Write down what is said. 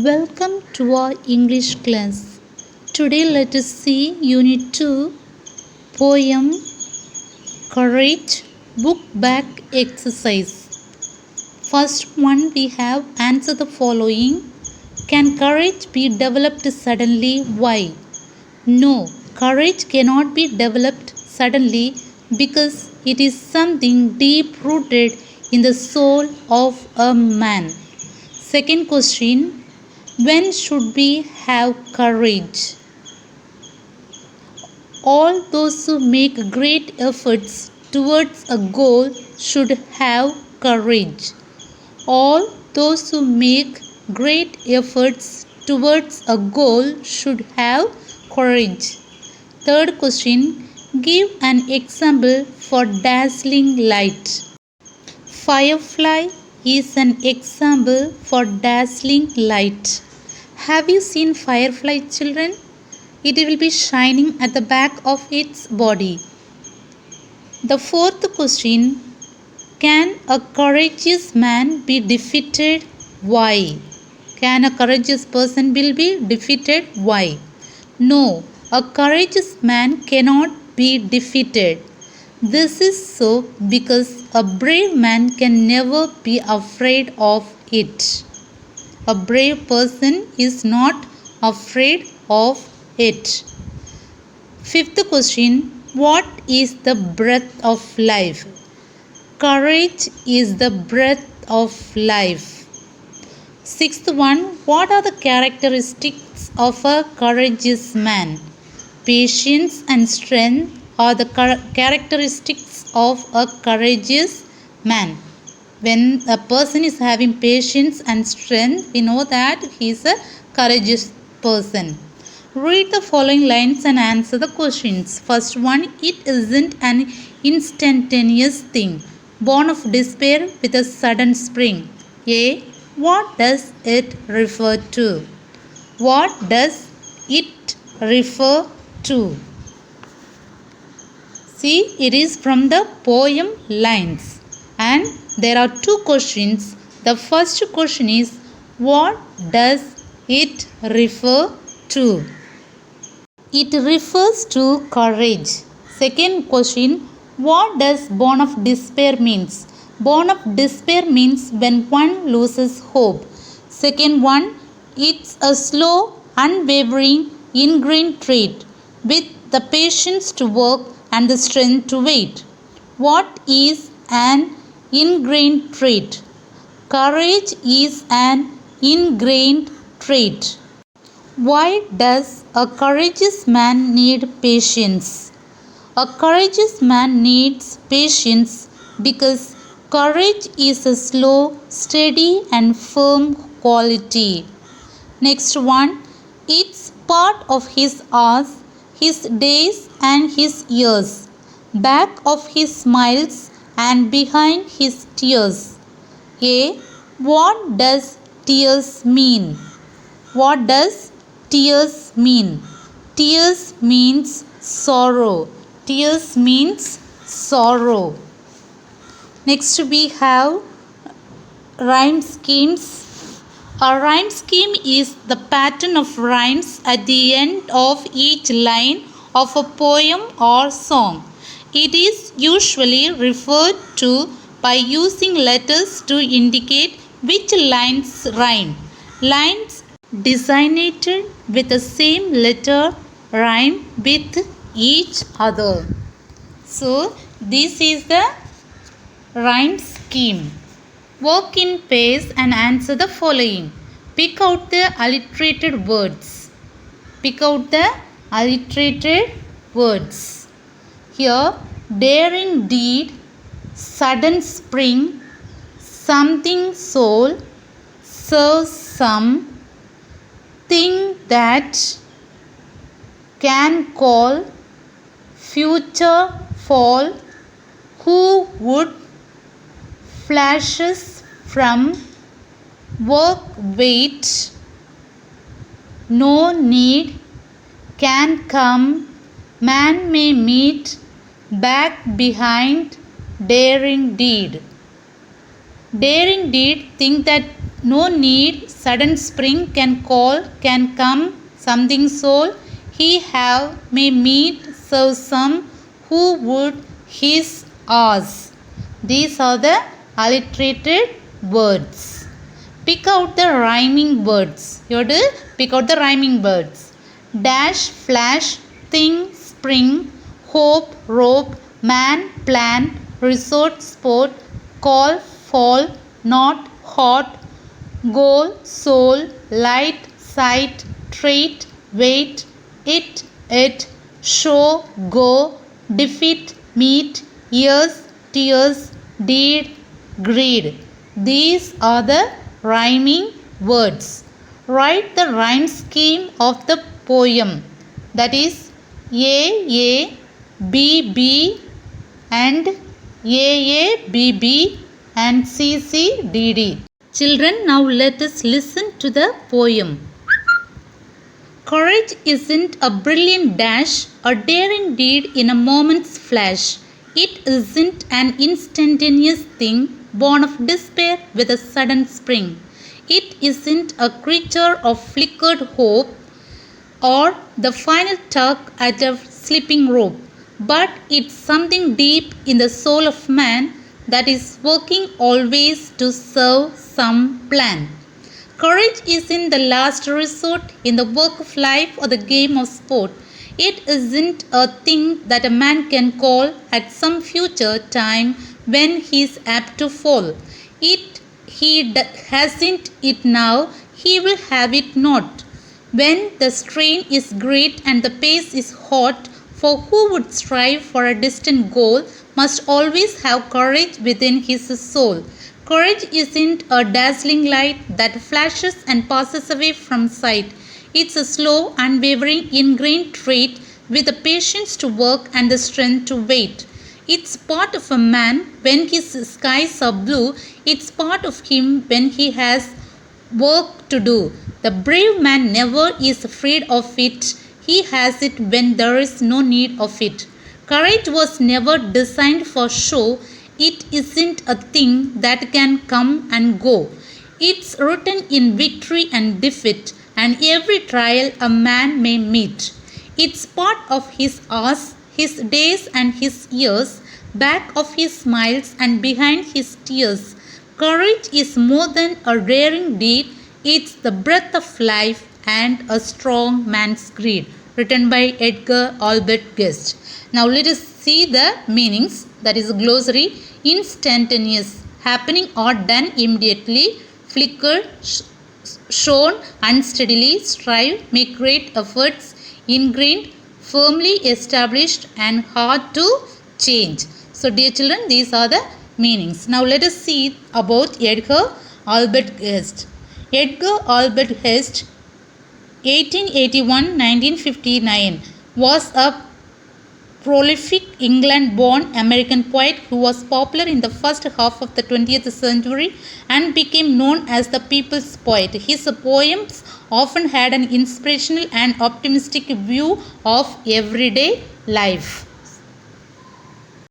Welcome to our English class. Today let us see Unit 2, Poem, Courage, Book Back Exercise. First one we have answer the following. Can courage be developed suddenly? Why? No, courage cannot be developed suddenly because it is something deep rooted in the soul of a man. Second question. When should we have courage? All those who make great efforts towards a goal should have courage. All those who make great efforts towards a goal should have courage. Third question. Give an example for dazzling light. Firefly is an example for dazzling light. Have you seen firefly, children? It will be shining at the back of its body. The fourth question. Can a courageous man be defeated? Why? Can a courageous person will be defeated? Why? No, a courageous man cannot be defeated. This is so because a brave man can never be afraid of it. A brave person is not afraid of it. Fifth question. What is the breath of life? Courage is the breath of life. Sixth one. What are the characteristics of a courageous man? Patience and strength are the characteristics of a courageous man. When a person is having patience and strength, we know that he is a courageous person. Read the following lines and answer the questions. First one. It isn't an instantaneous thing, born of despair with a sudden spring. A. What does it refer to? What does it refer to? See, it is from the poem lines. And there are two questions. The first question is, what does it refer to? It refers to courage. Second question, what does born of despair means? Born of despair means when one loses hope. Second one, it's a slow, unwavering, ingrained trait with the patience to work and the strength to wait. What is an ingrained trait? Courage is an ingrained trait. Why does a courageous man need patience? A courageous man needs patience because courage is a slow, steady and firm quality. Next one. It's part of his hours, his days and his years, back of his smiles and behind his tears. A. What does tears mean? What does tears mean? Tears means sorrow. Tears means sorrow. Next we have rhyme schemes. A rhyme scheme is the pattern of rhymes at the end of each line of a poem or song. It is usually referred to by using letters to indicate which lines rhyme. Lines designated with the same letter rhyme with each other. So this is the rhyme scheme. Work in pairs and answer the following. Pick out the alliterated words. Pick out the alliterated words. Here, daring deed, sudden spring, something soul, serves some, thing that, can call, future fall, who would, flashes from, work wait, no need, can come, man may meet, back behind, daring deed. Daring deed, think that no need, sudden spring can call, can come, something soul, he have, may meet, serve some, who would, his, ours. These are the alliterated words. Pick out the rhyming words. You have to pick out the rhyming words. Dash, flash, thing, spring, hope, rope, man, plan, resort, sport, call, fall, not, hot, goal, soul, light, sight, trait, wait, it, show, go, defeat, meet, ears, tears, deed, greed. These are the rhyming words. Write the rhyme scheme of the poem. That is A, B, B and A, B, B and C, C, D, D. Children, now let us listen to the poem. Courage isn't a brilliant dash, a daring deed in a moment's flash. It isn't an instantaneous thing born of despair with a sudden spring. It isn't a creature of flickered hope or the final tug at a slipping rope, but it's something deep in the soul of man that is working always to serve some plan. Courage is in the last resort in the work of life or the game of sport. It isn't a thing that a man can call at some future time when he is apt to fall. He hasn't it now, he will have it not. When the strain is great and the pace is hot, for who would strive for a distant goal must always have courage within his soul. Courage isn't a dazzling light that flashes and passes away from sight. It's a slow, unwavering, ingrained trait with the patience to work and the strength to wait. It's part of a man when his skies are blue. It's part of him when he has work to do. The brave man never is afraid of it. He has it when there is no need of it. Courage was never designed for show. It isn't a thing that can come and go. It's written in victory and defeat and every trial a man may meet. It's part of his hours, his days and his years, back of his smiles and behind his tears. Courage is more than a daring deed. It's the breath of life and a strong man's greed. Written by Edgar Albert Guest. Now let us see the meanings. That is a glossary. Instantaneous, happening or done immediately. Flickered, shown unsteadily. Strive, make great efforts. Ingrained, firmly established and hard to change. So dear children, these are the meanings. Now let us see about Edgar Albert Guest. Edgar Albert Guest 1881-1959 was a prolific England-born American poet who was popular in the first half of the 20th century and became known as the people's poet. His poems often had an inspirational and optimistic view of everyday life.